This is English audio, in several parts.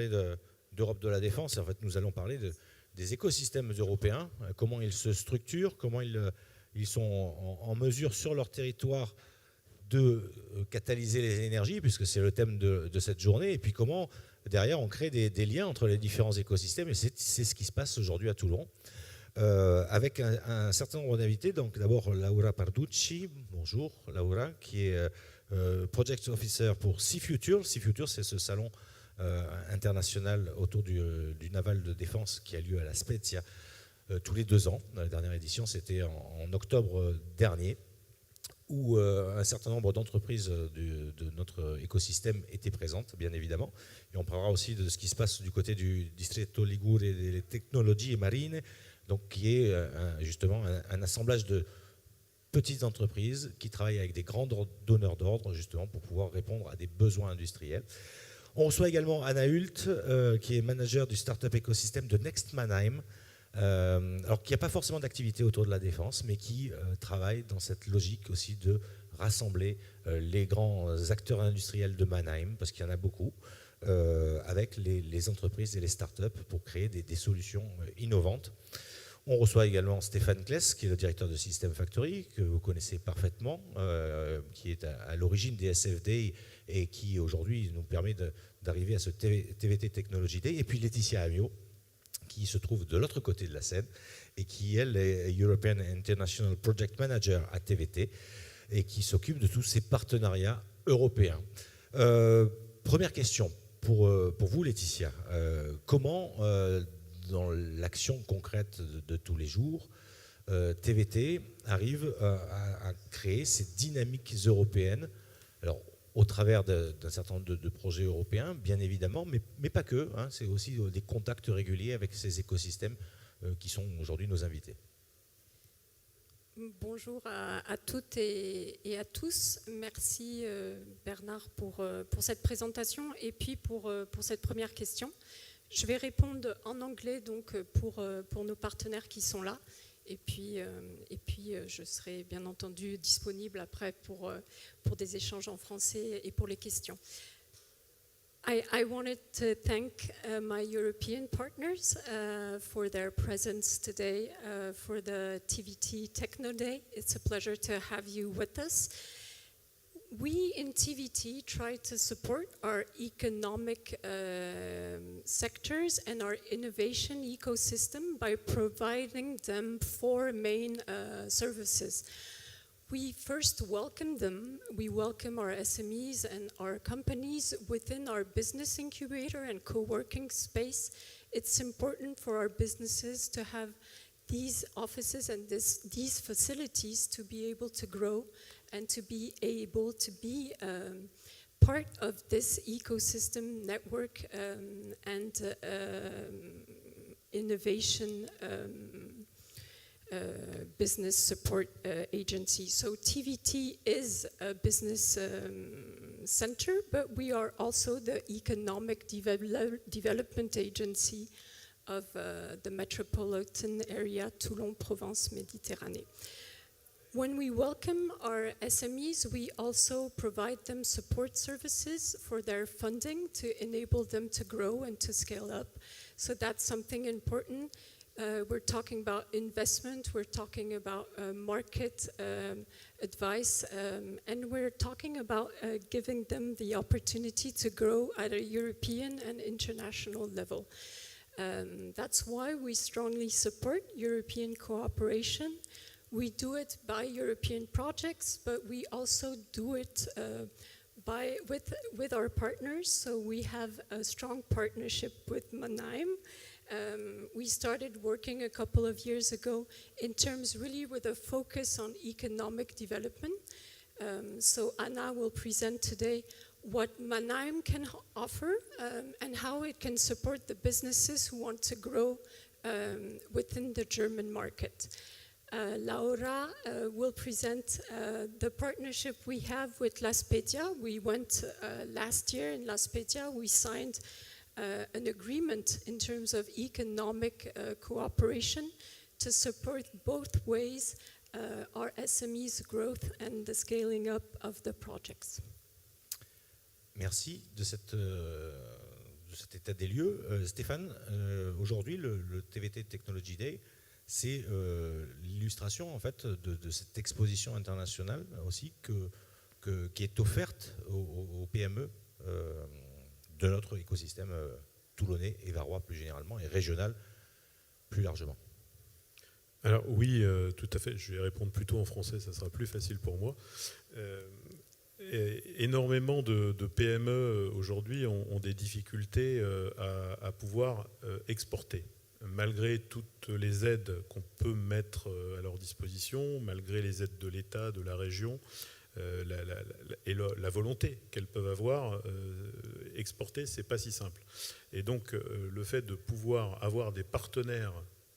parler d'Europe de la défense. En fait, nous allons parler des écosystèmes européens, comment ils se structurent, comment ils sont en mesure sur leur territoire de catalyser les énergies, puisque c'est le thème de cette journée, et puis comment, derrière, on crée des liens entre les différents écosystèmes, et c'est ce qui se passe aujourd'hui à Toulon, avec un certain nombre d'invités. Donc d'abord Laura Parducci, bonjour Laura, qui est Project Officer pour Sea Future. Sea Future, c'est ce salon international autour du naval de défense qui a lieu à La Spezia tous les 2 ans. Dans la dernière édition, c'était en octobre dernier, où un certain nombre d'entreprises de notre écosystème étaient présentes, bien évidemment. Et on parlera aussi de ce qui se passe du côté du Distretto Liguria delle Tecnologie Marine, donc qui est justement un assemblage de petites entreprises qui travaillent avec des grands donneurs d'ordre, justement, pour pouvoir répondre à des besoins industriels. On reçoit également Anna Hult, qui est manager du startup écosystème de Nex Mannheim, alors qu'il n'y a pas forcément d'activité autour de la défense, mais qui travaille dans cette logique aussi de rassembler les grands acteurs industriels de Mannheim, parce qu'il y en a beaucoup, avec les entreprises et les startups pour créer des solutions innovantes. On reçoit également Stéphane Kless, qui est le directeur de System Factory, que vous connaissez parfaitement, qui est à l'origine des SFD et qui aujourd'hui nous permet d'arriver à ce TVT Technology Day. Et puis Laetitia Amiot, qui se trouve de l'autre côté de la scène et qui, elle, est European International Project Manager à TVT et qui s'occupe de tous ces partenariats européens. Première question pour vous, Laetitia. Comment, dans l'action concrète de tous les jours, TVT arrive à créer ces dynamiques européennes, alors, au travers d'un certain nombre de projets européens, bien évidemment, mais pas que. Hein, c'est aussi des contacts réguliers avec ces écosystèmes qui sont aujourd'hui nos invités. Bonjour à toutes et à tous. Merci Bernard pour cette présentation et puis pour cette première question. Je vais répondre en anglais donc pour nos partenaires qui sont là. Et puis, je serai bien entendu disponible après pour des échanges en français et pour les questions. I wanted to thank my European partners for their presence today for the TVT Techno Day. It's a pleasure to have you with us. We in TVT try to support our economic sectors and our innovation ecosystem by providing them 4 main services. We first welcome them. We welcome our SMEs and our companies within our business incubator and co-working space. It's important for our businesses to have these offices and these facilities to be able to grow and to be able to be part of this ecosystem network and innovation business support agency. So TVT is a business center, but we are also the economic development agency of the metropolitan area Toulon Provence Méditerranée. When we welcome our SMEs, we also provide them support services for their funding to enable them to grow and to scale up. So that's something important. We're talking about investment, we're talking about market advice, and we're talking about giving them the opportunity to grow at a European and international level. That's why we strongly support European cooperation. We do it by European projects, but we also do it with our partners. So we have a strong partnership with Mannheim. We started working a couple of years ago in terms really with a focus on economic development. So Anna will present today what Mannheim can offer and how it can support the businesses who want to grow within the German market. Laura will present the partnership we have with La Spezia. We went last year in La Spezia. We signed an agreement in terms of economic cooperation to support both ways our SMEs growth and the scaling up of the projects. Merci de cet état des lieux. Stéphane, aujourd'hui, le TVT Technology Day, c'est l'illustration en fait de cette exposition internationale aussi qui est offerte aux PME de notre écosystème toulonnais et varois plus généralement et régional plus largement. Alors oui, tout à fait. Je vais répondre plutôt en français, ça sera plus facile pour moi. Énormément de PME aujourd'hui ont des difficultés à pouvoir exporter. Malgré toutes les aides qu'on peut mettre à leur disposition, malgré les aides de l'État, de la région, et la volonté qu'elles peuvent avoir, exporter, c'est pas si simple. Et donc, le fait de pouvoir avoir des partenaires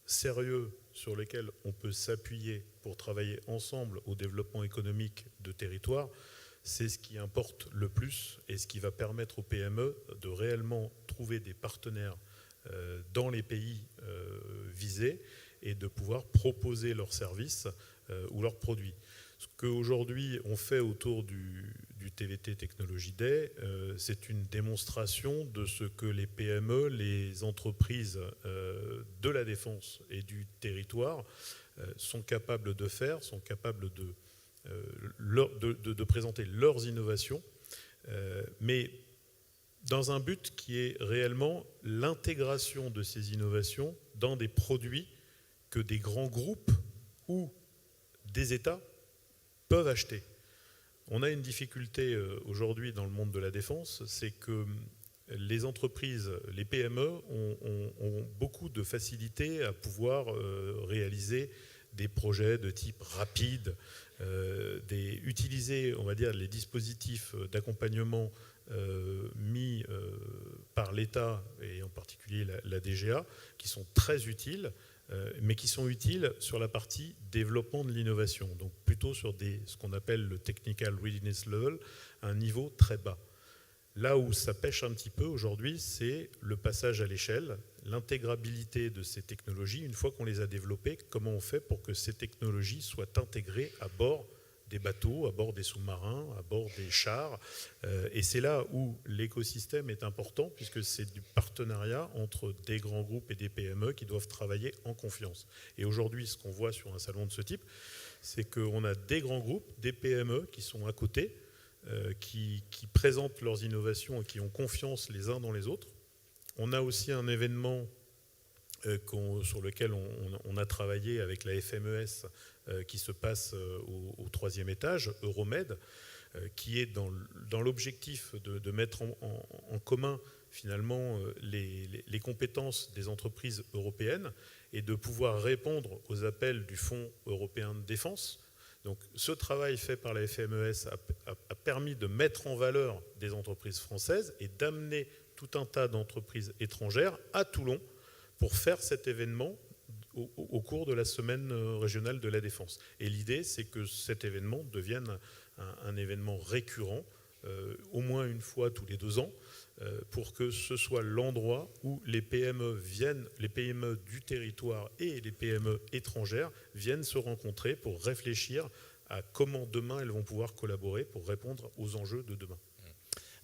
sérieux sur lesquels on peut s'appuyer pour travailler ensemble au développement économique de territoire, c'est ce qui importe le plus et ce qui va permettre aux PME de réellement trouver des partenaires dans les pays visés et de pouvoir proposer leurs services ou leurs produits. Ce qu'aujourd'hui on fait autour du TVT Technology Day, c'est une démonstration de ce que les PME, les entreprises de la défense et du territoire sont capables de faire, sont capables de présenter leurs innovations, mais dans un but qui est réellement l'intégration de ces innovations dans des produits que des grands groupes ou des États peuvent acheter. On a une difficulté aujourd'hui dans le monde de la défense, c'est que les entreprises, les PME ont beaucoup de facilité à pouvoir réaliser des projets de type rapide, utiliser, on va dire, les dispositifs d'accompagnement mis par l'État et en particulier la DGA, qui sont très utiles, mais qui sont utiles sur la partie développement de l'innovation, donc plutôt sur ce qu'on appelle le Technical Readiness Level, un niveau très bas. Là où ça pêche un petit peu aujourd'hui, c'est le passage à l'échelle, l'intégrabilité de ces technologies. Une fois qu'on les a développées, comment on fait pour que ces technologies soient intégrées à bord des bateaux, à bord des sous-marins, à bord des chars. Et c'est là où l'écosystème est important, puisque c'est du partenariat entre des grands groupes et des PME qui doivent travailler en confiance. Et aujourd'hui, ce qu'on voit sur un salon de ce type, c'est qu'on a des grands groupes, des PME qui sont à côté, qui présentent leurs innovations et qui ont confiance les uns dans les autres. On a aussi un événement sur lequel on a travaillé avec la FMES qui se passe au 3e étage, Euromed, qui est dans l'objectif de mettre en commun finalement les compétences des entreprises européennes et de pouvoir répondre aux appels du Fonds européen de défense. Donc ce travail fait par la FMES a permis de mettre en valeur des entreprises françaises et d'amener tout un tas d'entreprises étrangères à Toulon pour faire cet événement au cours de la semaine régionale de la défense. Et l'idée, c'est que cet événement devienne un événement récurrent, au moins une fois tous les 2 ans, pour que ce soit l'endroit où les PME du territoire et les PME étrangères viennent se rencontrer pour réfléchir à comment demain elles vont pouvoir collaborer pour répondre aux enjeux de demain.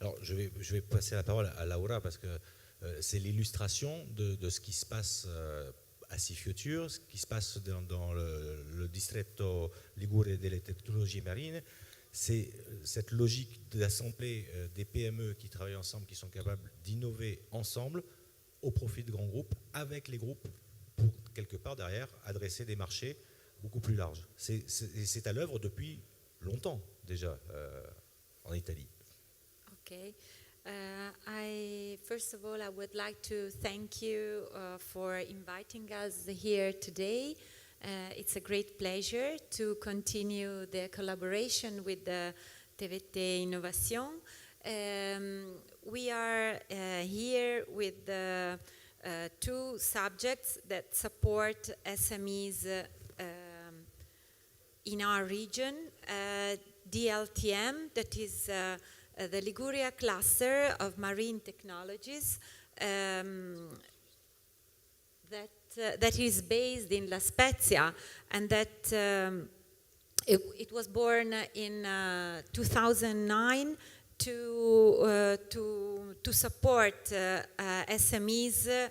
Alors, je vais passer la parole à Laura parce que c'est l'illustration de ce qui se passe à Future, ce qui se passe dans le distretto Liguria delle tecnologie marine. C'est cette logique d'assembler des PME qui travaillent ensemble, qui sont capables d'innover ensemble au profit de grands groupes, avec les groupes, pour quelque part derrière adresser des marchés beaucoup plus larges. C'est à l'œuvre depuis longtemps déjà en Italie. Okay. First of all, I would like to thank you for inviting us here today. It's a great pleasure to continue the collaboration with the TVT Innovation. We are here with two subjects that support SMEs in our region. DLTM, that is the Liguria Cluster of Marine Technologies, that is based in La Spezia, and that it was born in 2009 to support SMEs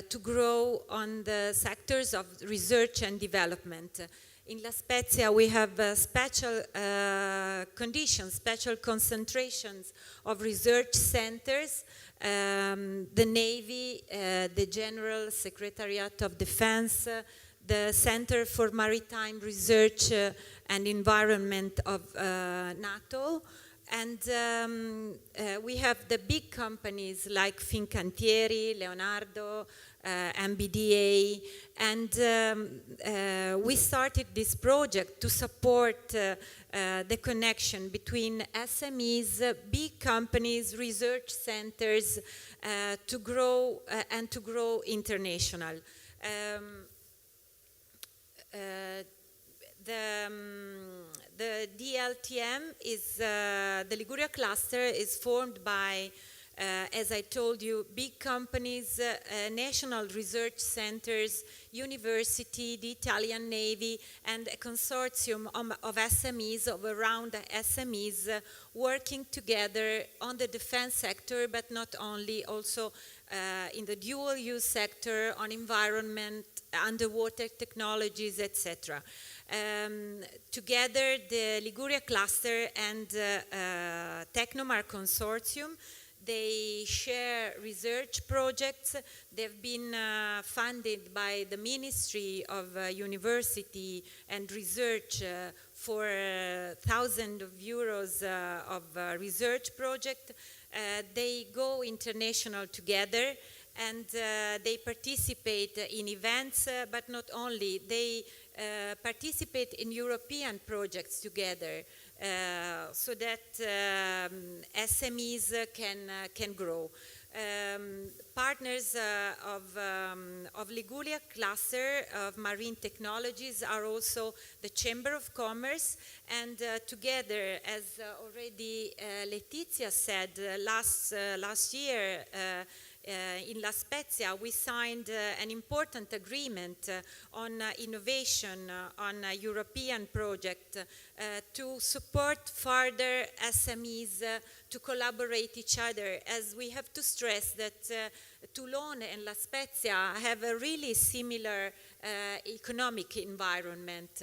to grow on the sectors of research and development. In La Spezia, we have special conditions, special concentrations of research centers. The Navy, the General Secretariat of Defense, the Center for Maritime Research and Environment of NATO. And we have the big companies like Fincantieri, Leonardo, MBDA, and we started this project to support the connection between SMEs, big companies, research centers, to grow and to grow international. The DLTM is, the Liguria Cluster is formed by, as I told you, big companies, national research centers, university, the Italian Navy, and a consortium of SMEs, of around SMEs, working together on the defense sector, but not only, also in the dual-use sector, on environment, underwater technologies, etc. Together, the Liguria Cluster and Technomar Consortium, they share research projects. They've been funded by the Ministry of University and Research for thousands of euros of research project. They go international together, and they participate in events, but not only. They participate in European projects together, so that SMEs can grow. Partners of Liguria Cluster of Marine Technologies are also the Chamber of Commerce, and together, as already Letizia said, last year in La Spezia, we signed an important agreement on innovation on a European project to support further SMEs to collaborate each other, as we have to stress that Toulon and La Spezia have a really similar economic environment,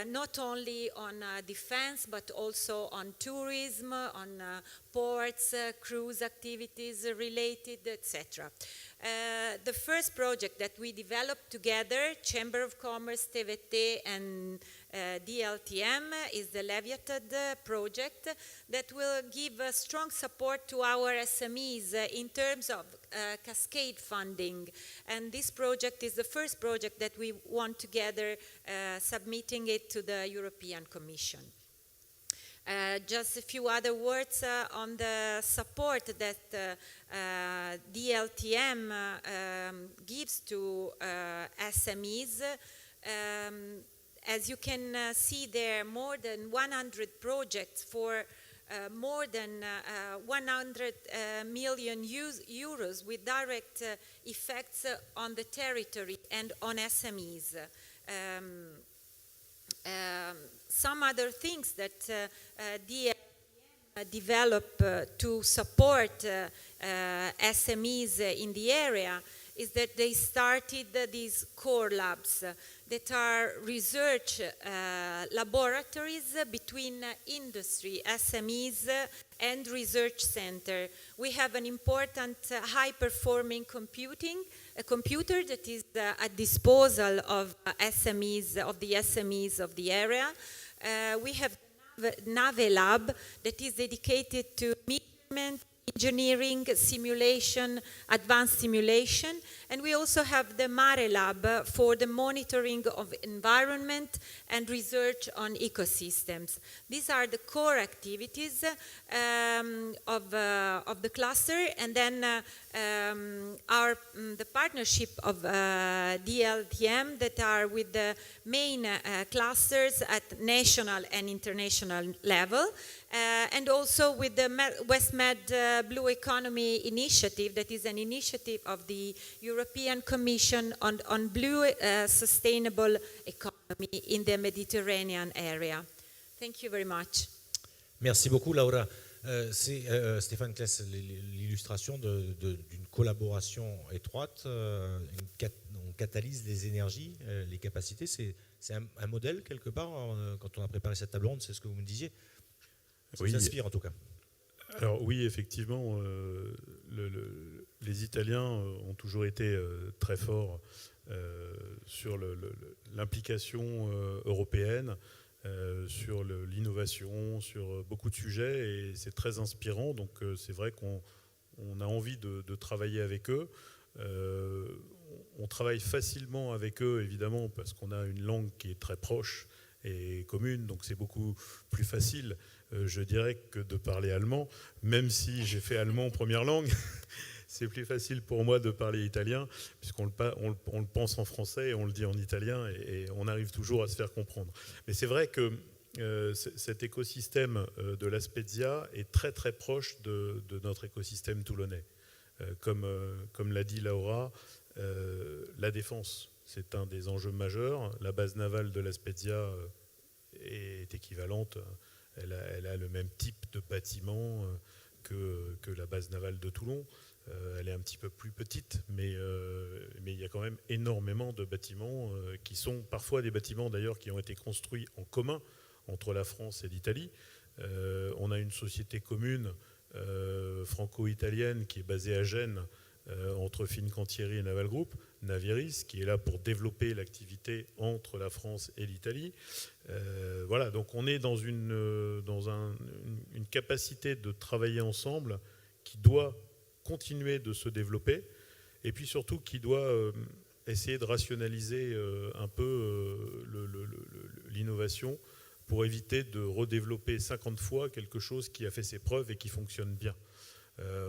not only on defense, but also on tourism, on ports, cruise activities related, etc. The first project that we developed together, Chamber of Commerce, TVT, and DLTM, is the Leviathan project that will give strong support to our SMEs in terms of cascade funding. And this project is the first project that we want together, submitting it to the European Commission. Just a few other words on the support that DLTM gives to SMEs. As you can see, there are more than 100 projects for more than 100 million euros with direct effects on the territory and on SMEs. Some other things that DLTM develop to support SMEs in the area is that they started these core labs that are research laboratories between industry, SMEs, and research center. We have an important high-performing a computer that is at disposal of SMEs, of the SMEs of the area. We have Nave Lab that is dedicated to measurement, engineering, simulation, advanced simulation, and we also have the Mare Lab for the monitoring of environment and research on ecosystems. These are the core activities of the cluster, and then the partnership of DLTM that are with the main clusters at national and international level, and also with the West Med Blue Economy Initiative, that is an initiative of the European Commission on blue sustainable economy in the Mediterranean area. Thank you very much. Merci beaucoup, Laura. Stéphane Kless, l'illustration d'une collaboration étroite. On catalyse les énergies, les capacités. C'est un modèle quelque part. Quand on a préparé cette table ronde, c'est ce que vous me disiez. Ça vous inspire en tout cas. Alors oui, effectivement, les Italiens ont toujours été très forts sur l'implication européenne, sur l'innovation, sur beaucoup de sujets, et c'est très inspirant. Donc c'est vrai qu'on a envie de travailler avec eux. On travaille facilement avec eux, évidemment, parce qu'on a une langue qui est très proche et commune, donc c'est beaucoup plus facile, je dirais, que de parler allemand, même si j'ai fait allemand en première langue. C'est plus facile pour moi de parler italien, puisqu'on le pense en français et on le dit en italien, et on arrive toujours à se faire comprendre. Mais c'est vrai que cet écosystème de la Spezia est très très proche de notre écosystème toulonnais. Comme l'a dit Laura, la défense, c'est un des enjeux majeurs. La base navale de la Spezia est équivalente. Elle a le même type de bâtiment que la base navale de Toulon. Elle est un petit peu plus petite, mais il y a quand même énormément de bâtiments qui sont parfois des bâtiments d'ailleurs qui ont été construits en commun entre la France et l'Italie. On a une société commune franco-italienne qui est basée à Gênes, entre Fincantieri et Naval Group, Naviris, qui est là pour développer l'activité entre la France et l'Italie. Voilà, donc on est dans une capacité de travailler ensemble qui doit continuer de se développer, et puis surtout qui doit essayer de rationaliser un peu l'innovation pour éviter de redévelopper 50 fois quelque chose qui a fait ses preuves et qui fonctionne bien.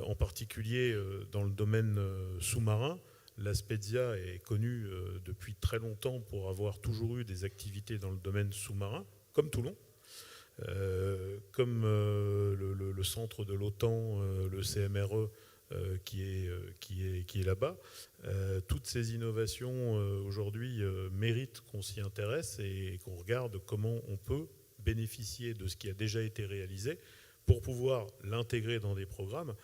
En particulier dans le domaine sous-marin, la Spezia est connue depuis très longtemps pour avoir toujours eu des activités dans le domaine sous-marin, comme Toulon, comme le centre de l'OTAN, le CMRE, qui est là-bas. Toutes ces innovations aujourd'hui méritent qu'on s'y intéresse et qu'on regarde comment on peut bénéficier de ce qui a déjà été réalisé pour pouvoir l'intégrer dans des programmes,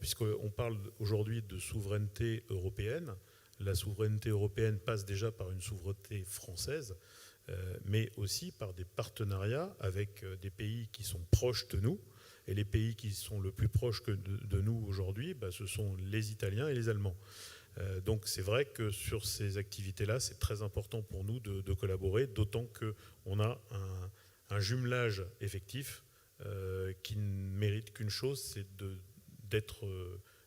puisqu'on parle aujourd'hui de souveraineté européenne. La souveraineté européenne passe déjà par une souveraineté française, mais aussi par des partenariats avec des pays qui sont proches de nous. Et les pays qui sont le plus proches de nous aujourd'hui, ce sont les Italiens et les Allemands. Donc c'est vrai que sur ces activités-là, c'est très important pour nous de collaborer, d'autant qu'on a un jumelage effectif qui ne mérite qu'une chose, c'est d'être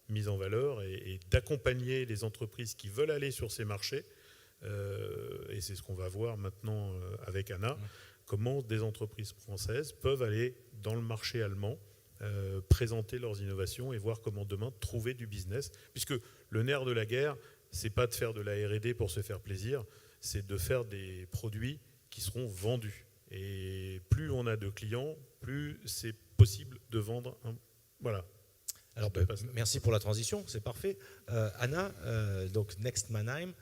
mis en valeur et d'accompagner les entreprises qui veulent aller sur ces marchés. Et c'est ce qu'on va voir maintenant avec Anna, comment des entreprises françaises peuvent aller dans le marché allemand, présenter leurs innovations et voir comment demain trouver du business. Puisque le nerf de la guerre, c'est pas de faire de la R&D pour se faire plaisir, c'est de faire des produits qui seront vendus. Et plus on a de clients, plus c'est possible de vendre. Voilà. Alors, merci pour la transition, c'est parfait. Anna, donc Nex Mannheim,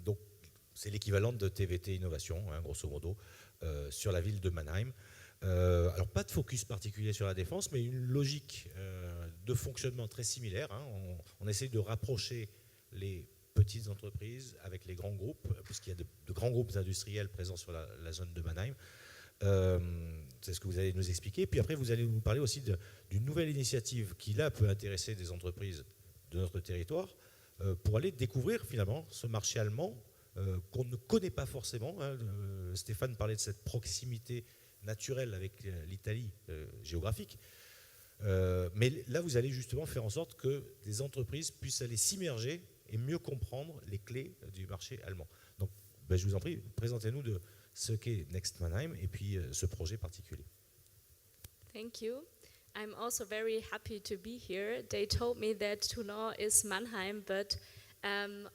donc c'est l'équivalent de TVT Innovation, grosso modo, sur la ville de Mannheim. Alors, pas de focus particulier sur la défense, mais une logique de fonctionnement très similaire. On essaie de rapprocher les petites entreprises avec les grands groupes, puisqu'il y a de grands groupes industriels présents sur la zone de Mannheim. C'est ce que vous allez nous expliquer. Puis après, vous allez nous parler aussi d'une nouvelle initiative qui, là, peut intéresser des entreprises de notre territoire pour aller découvrir, finalement, ce marché allemand qu'on ne connaît pas forcément. Stéphane parlait de cette proximité naturelle avec l'Italie géographique. Mais là, vous allez justement faire en sorte que des entreprises puissent aller s'immerger et mieux comprendre les clés du marché allemand. Donc, je vous en prie, présentez-nous de ce qu'est Nex Mannheim et puis ce projet particulier. Thank you. I'm also very happy to be here. They told me that Toulon is Mannheim, but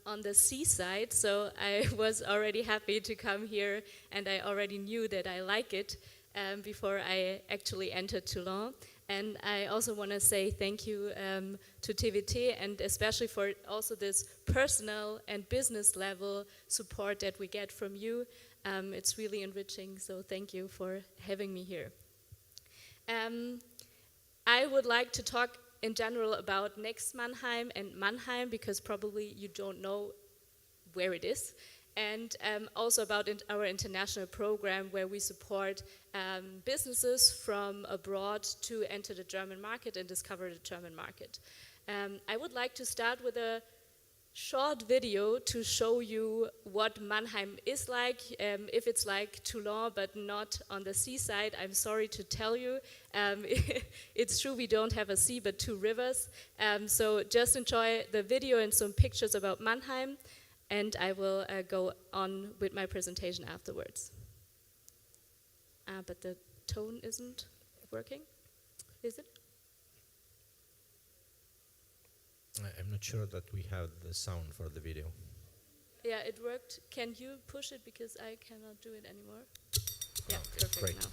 on the seaside, so I was already happy to come here, and I already knew that I like it before I actually entered Toulon. And I also want to say thank you to TVT, and especially for also this personal and business level support that we get from you. It's really enriching, so thank you for having me here. I would like to talk in general about Nex Mannheim and Mannheim, because probably you don't know where it is, and also about our international program where we support businesses from abroad to enter the German market and discover the German market. I would like to start with a short video to show you what Mannheim is like. If it's like Toulon but not on the seaside, I'm sorry to tell you. It's true we don't have a sea but 2 rivers. So just enjoy the video and some pictures about Mannheim, and I will go on with my presentation afterwards. But the tone isn't working, is it? I'm not sure that we have the sound for the video. Yeah, it worked. Can you push it, because I cannot do it anymore? Yeah, Okay, perfect great. now.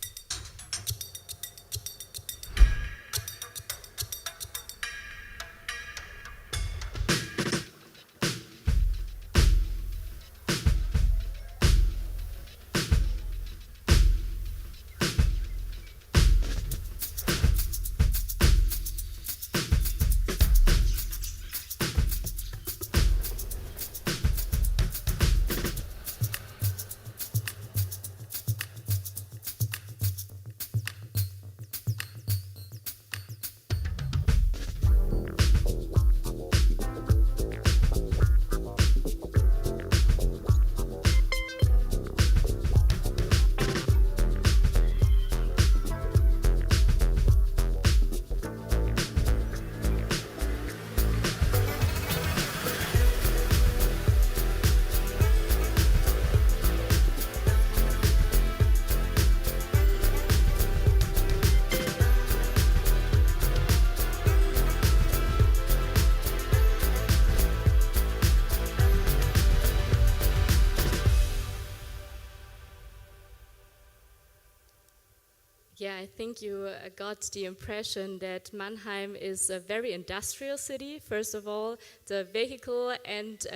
Yeah, I think you got the impression that Mannheim is a very industrial city. First of all, the vehicle and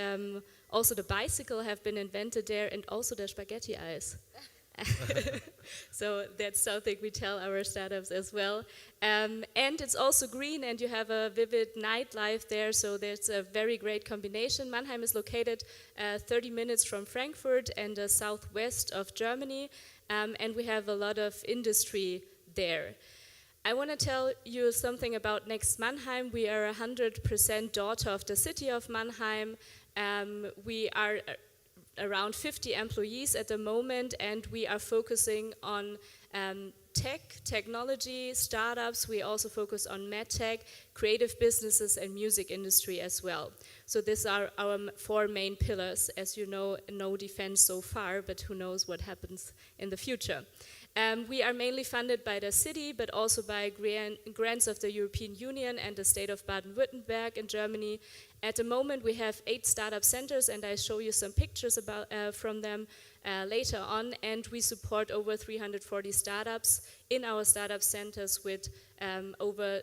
also the bicycle have been invented there, and also the spaghetti ice. So that's something we tell our startups as well. And it's also green, and you have a vivid nightlife there, so there's a very great combination. Mannheim is located 30 minutes from Frankfurt and the southwest of Germany. And we have a lot of industry there. I want to tell you something about Nex Mannheim. We are 100% daughter of the city of Mannheim. We are around 50 employees at the moment, and we are focusing on technology, startups. We also focus on medtech, creative businesses, and music industry as well. So these are our 4 main pillars. As you know, no defense so far, but who knows what happens in the future. We are mainly funded by the city, but also by grants of the European Union and the state of Baden-Württemberg in Germany. At the moment, we have 8 startup centers, and I show you some pictures from them later on. And we support over 340 startups in our startup centers with over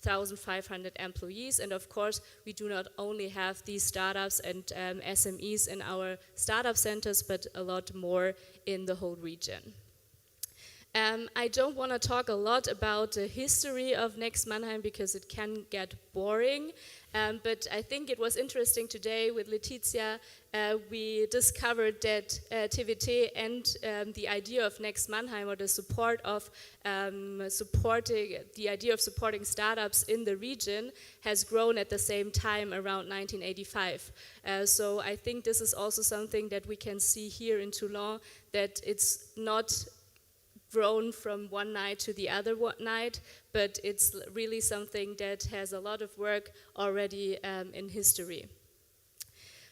1,500 employees. And of course, we do not only have these startups and SMEs in our startup centers, but a lot more in the whole region. I don't want to talk a lot about the history of Nex Mannheim because it can get boring, but I think it was interesting today with Letizia. We discovered that TVT and the idea of Nex Mannheim, or the support of the idea of supporting startups in the region, has grown at the same time around 1985. So I think this is also something that we can see here in Toulon, that it's not grown from one night to the other night, but it's really something that has a lot of work already in history.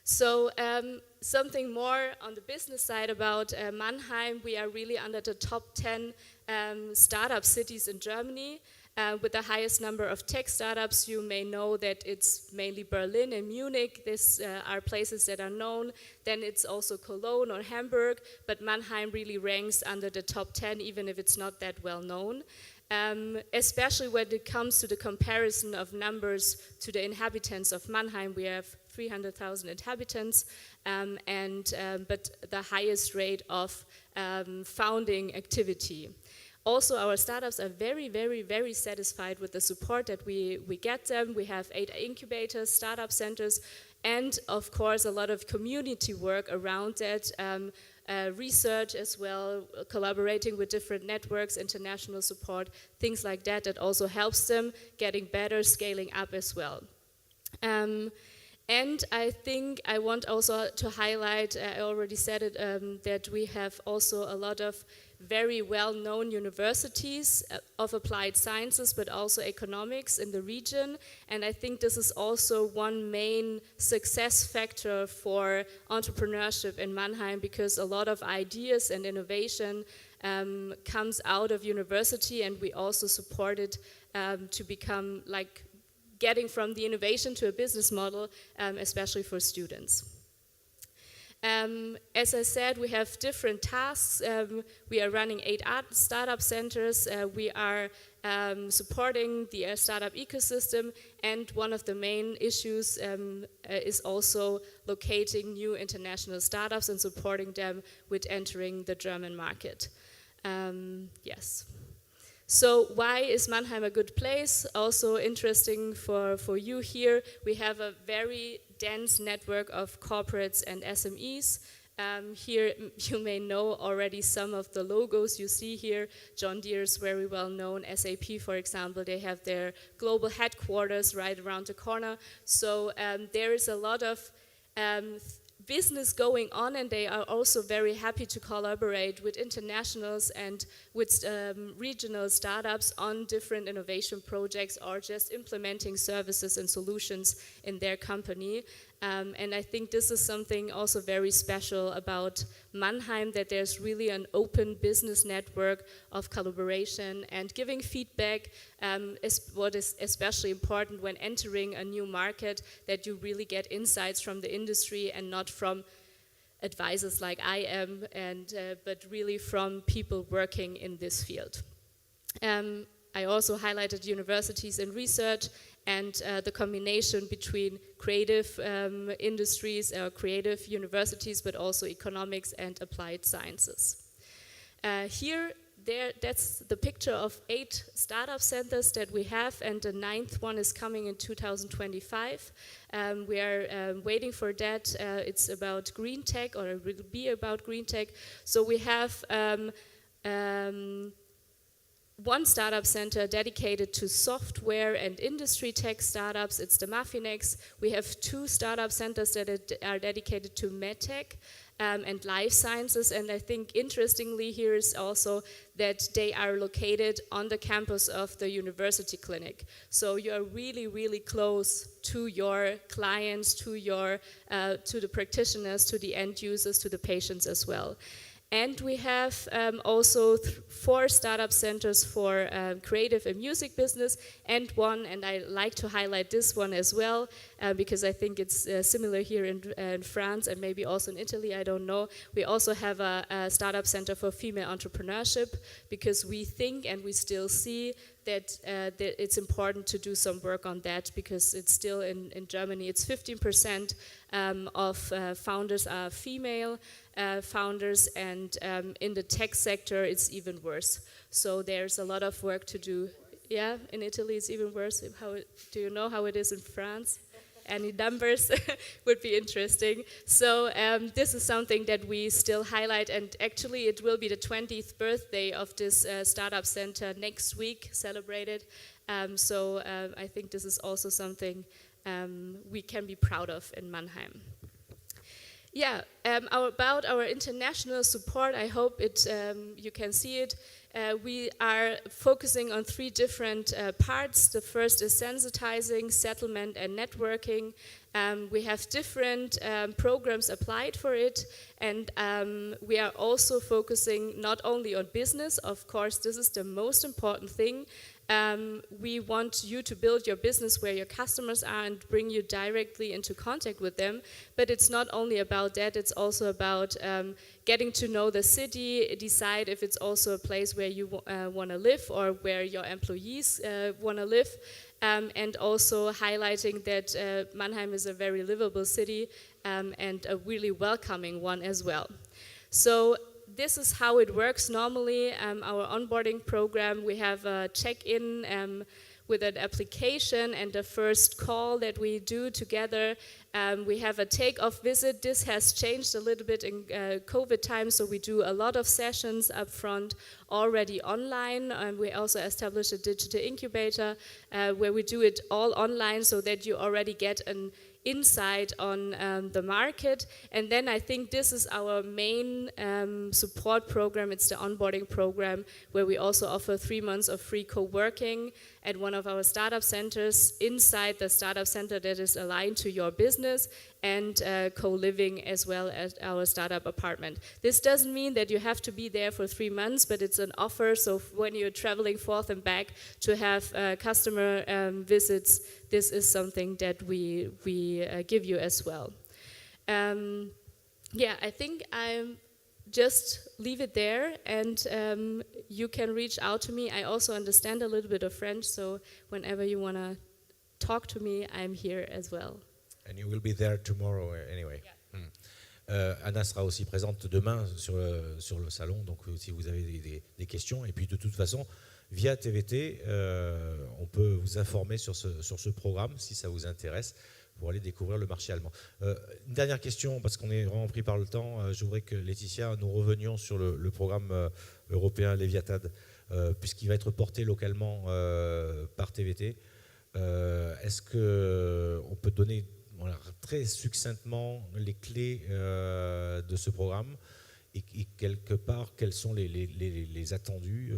So something more on the business side about Mannheim. We are really under the top 10 startup cities in Germany. With the highest number of tech startups. You may know that it's mainly Berlin and Munich. These are places that are known. Then it's also Cologne or Hamburg, but Mannheim really ranks under the top 10, even if it's not that well known. Especially when it comes to the comparison of numbers to the inhabitants of Mannheim. We have 300,000 inhabitants, but the highest rate of founding activity. Also, our startups are very, very, very satisfied with the support that we get them. We have 8 incubators, startup centers, and of course a lot of community work around that, research as well, collaborating with different networks, international support, things like that, that also helps them getting better, scaling up as well. And I think I want also to highlight, I already said it, that we have also a lot of very well-known universities of applied sciences, but also economics in the region. And I think this is also one main success factor for entrepreneurship in Mannheim, because a lot of ideas and innovation comes out of university, and we also support it to become like getting from the innovation to a business model, especially for students. As I said, we have different tasks. We are running 8 startup centers. We are supporting the startup ecosystem, and one of the main issues is also locating new international startups and supporting them with entering the German market. Yes. So why is Mannheim a good place? Also interesting for you here. We have a very dense network of corporates and SMEs. Here you may know already some of the logos you see here. John Deere is very well known. SAP, for example, they have their global headquarters right around the corner. So there is a lot of business going on, and they are also very happy to collaborate with internationals and with regional startups on different innovation projects, or just implementing services and solutions in their company. And I think this is something also very special about Mannheim, that there's really an open business network of collaboration, and giving feedback is what is especially important when entering a new market, that you really get insights from the industry and not from advisors like I am, but really from people working in this field. I also highlighted universities and research, and the combination between creative industries, creative universities, but also economics and applied sciences. That's the picture of 8 startup centers that we have, and the 9th one is coming in 2025. We are waiting for that. It's about green tech, or it will be about green tech. So we have one startup center dedicated to software and industry tech startups. It's the Maffinex. We have 2 startup centers that are dedicated to medtech and life sciences. And I think interestingly here is also that they are located on the campus of the university clinic. So you are really, really close to your clients, to the practitioners, to the end users, to the patients as well. And we have also 4 startup centers for creative and music business, and one, and I like to highlight this one as well, because I think it's similar here in France and maybe also in Italy, I don't know. We also have a startup center for female entrepreneurship, because we think and we still see that it's important to do some work on that, because it's still in Germany, it's 15% of founders are female founders, and in the tech sector it's even worse. So there's a lot of work to do. Yeah, in Italy it's even worse. Do you know how it is in France? Any numbers would be interesting. So this is something that we still highlight, and actually it will be the 20th birthday of this startup center next week, celebrated. So I think this is also something we can be proud of in Mannheim. Yeah, about our international support, I hope you can see it. We are focusing on 3 different parts. The first is sensitizing, settlement, and networking. We have different programs applied for it, and we are also focusing not only on business. Of course, this is the most important thing. We want you to build your business where your customers are and bring you directly into contact with them. But it's not only about that, it's also about getting to know the city, decide if it's also a place where you want to live or where your employees want to live, and also highlighting that Mannheim is a very livable city and a really welcoming one as well. So this is how it works normally. Our onboarding program, we have a check-in with an application and the first call that we do together. We have a take-off visit. This has changed a little bit in COVID time, so we do a lot of sessions up front already online. And we also established a digital incubator where we do it all online so that you already get an insight on the market. And then I think this is our main support program. It's the onboarding program where we also offer 3 months of free co-working at one of our startup centers inside the startup center that is aligned to your business, and co-living as well as our startup apartment. This doesn't mean that you have to be there for 3 months, but it's an offer. So when you're traveling forth and back to have customer visits, this is something that we give you as well. Yeah, I think I'm just leave it there, and you can reach out to me. I also understand a little bit of French, so whenever you want to talk to me, I'm here as well. And you will be there tomorrow anyway. Yeah. Anna sera aussi présente demain sur le salon, donc si vous avez des questions. Et puis de toute façon, via TVT, on peut vous informer sur ce programme si ça vous intéresse, pour aller découvrir le marché allemand. Une dernière question, parce qu'on est vraiment pris par le temps. Je voudrais que Laetitia, nous revenions sur le programme européen Léviathan, puisqu'il va être porté localement par TVT. Est-ce qu'on peut donner très succinctement les clés de ce programme et quelque part, quels sont les attendus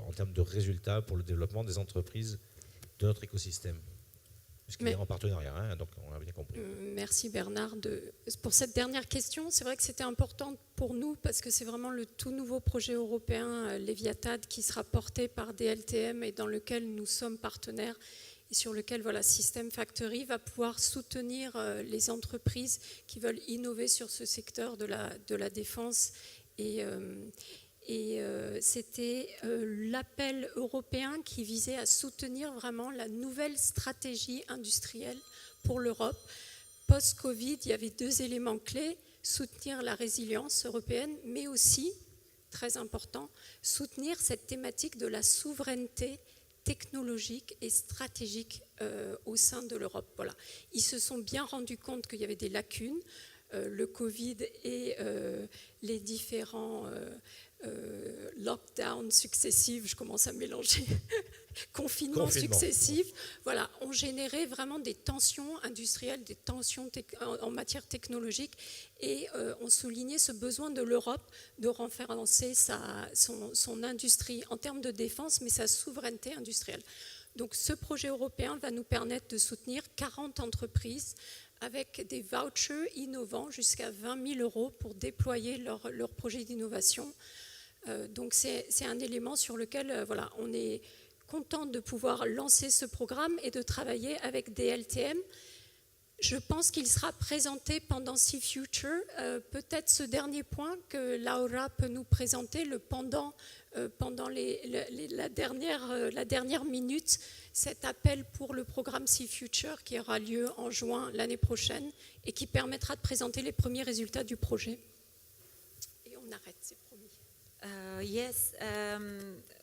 en termes de résultats pour le développement des entreprises de notre écosystème? Puisqu'il est en partenariat, hein, donc on a bien compris. Merci Bernard pour cette dernière question. C'est vrai que c'était important pour nous parce que c'est vraiment le tout nouveau projet européen Léviathan qui sera porté par DLTM et dans lequel nous sommes partenaires et sur lequel System Factory va pouvoir soutenir les entreprises qui veulent innover sur ce secteur de la défense. Et c'était l'appel européen qui visait à soutenir vraiment la nouvelle stratégie industrielle pour l'Europe. Post-Covid, il y avait 2 éléments clés: soutenir la résilience européenne, mais aussi, très important, soutenir cette thématique de la souveraineté technologique et stratégique au sein de l'Europe. Voilà. Ils se sont bien rendus compte qu'il y avait des lacunes. Le Covid et les différents lockdowns successifs, je commence à mélanger, confinements successifs, ont généré vraiment des tensions industrielles, des tensions en matière technologique, et ont souligné ce besoin de l'Europe de renforcer son industrie en termes de défense, mais sa souveraineté industrielle. Donc ce projet européen va nous permettre de soutenir 40 entreprises avec des vouchers innovants jusqu'à 20 000 € pour déployer leur projet d'innovation. Donc c'est un élément sur lequel on est content de pouvoir lancer ce programme et de travailler avec DLTM. Je pense qu'il sera présenté pendant Sea Future. Peut-être ce dernier point que Laura peut nous présenter, le pendant la dernière minute, cet appel pour le programme Sea Future qui aura lieu en juin l'année prochaine et qui permettra de présenter les premiers résultats du projet. Et on arrête, c'est promis. Yes,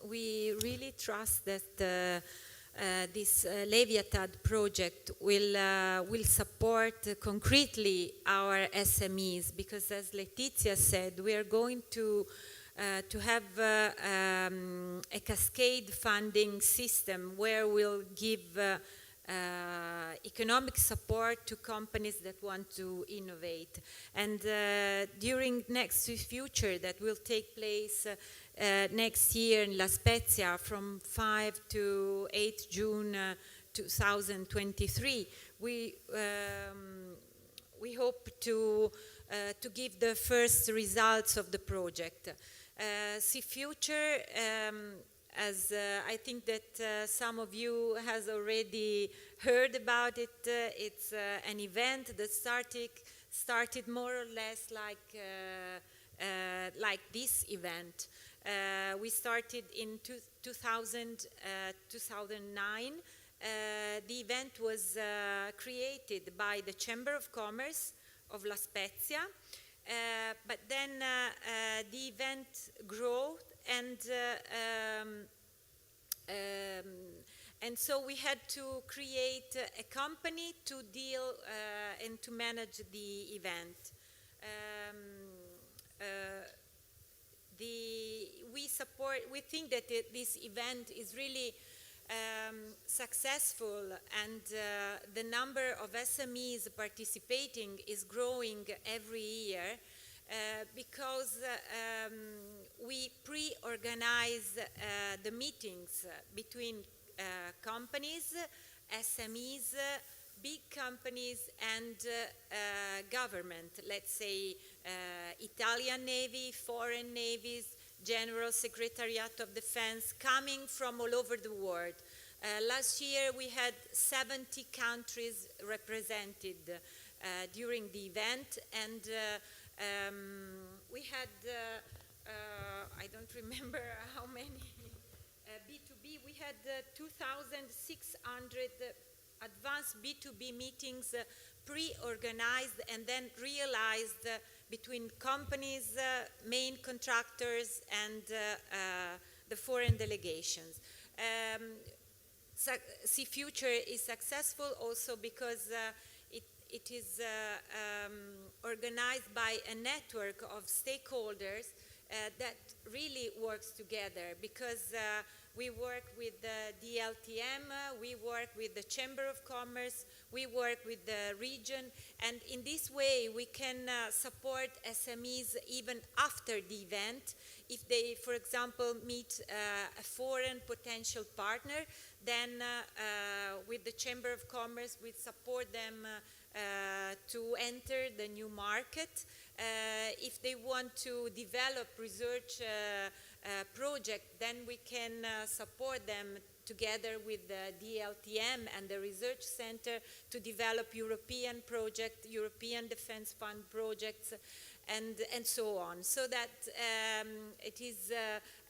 we really trust that this Léviathan project will support concretely our SMEs, because as Letizia said, we are going to have a cascade funding system where we'll give economic support to companies that want to innovate. And during Next Future, that will take place next year in La Spezia from 5 to 8 June 2023, we hope to give the first results of the project. Sea Future, as I think that some of you has already heard about it, it's an event that started more or less like this event. We started in 2009. The event was created by the Chamber of Commerce of La Spezia, But then the event grew, and so we had to create a company to deal and to manage the event. We think that this event is really successful, and the number of SMEs participating is growing every year because we pre-organize the meetings between companies, SMEs, big companies, and government. Let's say Italian Navy, foreign navies, General Secretariat of Defense, coming from all over the world. Last year we had 70 countries represented during the event, and we had, I don't remember how many, B2B, we had 2,600 advanced B2B meetings pre-organized and then realized between companies, main contractors, and the foreign delegations. Sea Future is successful also because it is organized by a network of stakeholders that really works together, because we work with the DLTM, we work with the Chamber of Commerce, we work with the region, and in this way we can support SMEs even after the event. If they, for example, meet a foreign potential partner, then with the Chamber of Commerce we support them to enter the new market. If they want to develop research project, then we can support them together with the DLTM and the Research Center to develop European projects, European Defense Fund projects, and so on. So that it is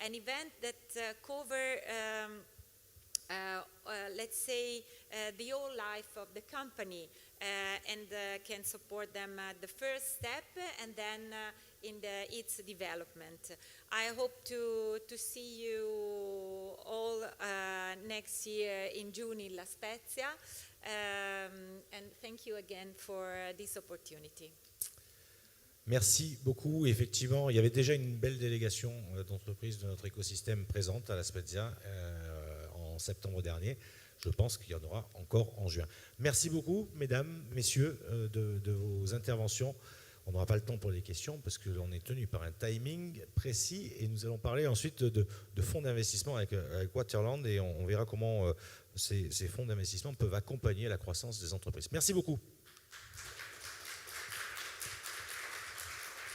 an event that covers, let's say, the whole life of the company, and can support them at the first step and then in its development. I hope to see you all next year in June in La Spezia, and thank you again for this opportunity. Merci beaucoup. Effectivement, il y avait déjà une belle délégation d'entreprises de notre écosystème présente à La Spezia en septembre dernier. Je pense qu'il y en aura encore en juin. Merci beaucoup, mesdames, messieurs, de vos interventions. On n'aura pas le temps pour les questions parce que l'on est tenu par un timing précis, et nous allons parler ensuite de fonds d'investissement avec Waterland, et on verra comment ces fonds d'investissement peuvent accompagner la croissance des entreprises. Merci beaucoup.